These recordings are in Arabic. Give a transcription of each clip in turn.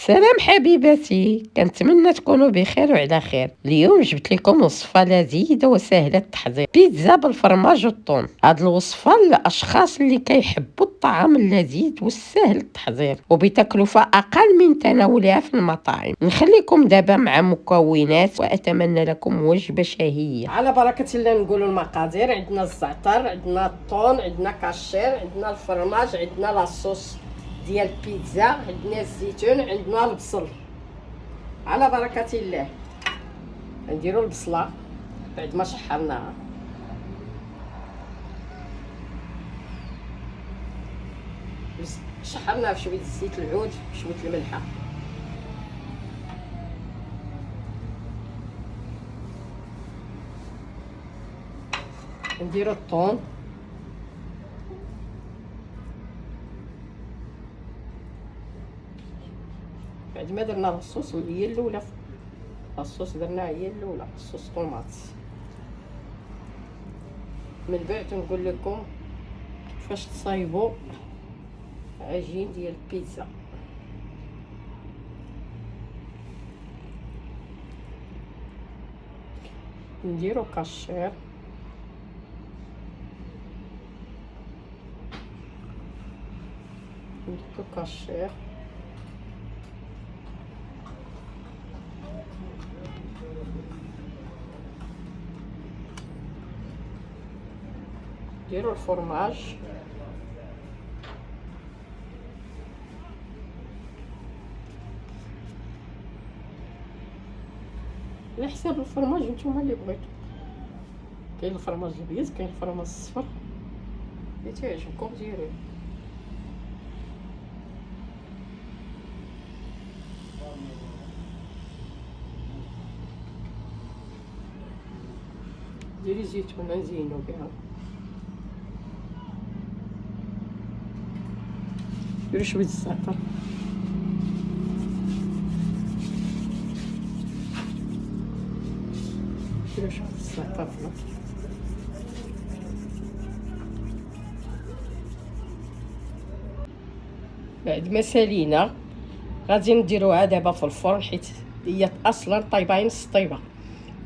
سلام حبيباتي، كنتمنى تكونوا بخير وعلى خير. اليوم جبت لكم وصفة لذيذة وسهلة التحضير، بيتزا بالفرماج والطون. هاد الوصفة للأشخاص اللي كيحبوا الطعام اللذيذ والسهل التحضير وبتكلفة أقل من تناولها في المطاعم. نخليكم دابا مع مكونات وأتمنى لكم وجبة شهية. على بركة الله نقولوا المقادير. عندنا الزعتر، عندنا الطون، عندنا كاشير، عندنا الفرماج، عندنا لاصوص ديال البيتزا، عندنا الزيتون، عندنا البصل. على بركة الله نديروا البصله بعد ما شحرناها. شحرناها بشويه زيت العود بشويه الملحه. نديروا الطون، بعد ما درنا الصوص هي الاولى، الصوص درناها هي الاولى، الصوص طوماط. من بعد نقول لكم كيفاش تصايبوا عجين ديال البيتزا. نديرو كاشير، نديرو كاشير، نديرو الفرماج، على حساب الفرماج نتوما اللي بغيتو. كاين الفرماج الابيض، كاين الفرماج الصفر، اللي تعجبكم ديروه. ديري زيتونه نزينو بها، ديري شويه الزعتر، ديري شويه الزعتر. بعد ما سالينا غادي نديروها دابا في الفرن، حيت هي اصلا طايبه نص طيبه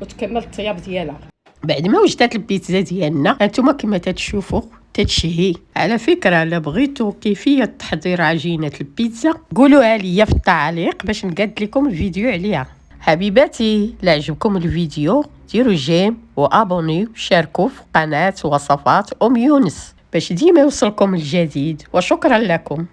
وتكمل الطياب ديالها. بعد ما وجدت البيتزا ديالنا هانتوما كما تتشوفوا تتشهي. على فكرة الا بغيتوا كيفية تحضير عجينة البيتزا قولوها لي في التعليق باش نقاد لكم الفيديو عليها. حبيباتي لا عجبكم الفيديو ديروا جيم وابونيو وشاركوا في قناة وصفات يونس باش ديما يوصلكم الجديد، وشكرا لكم.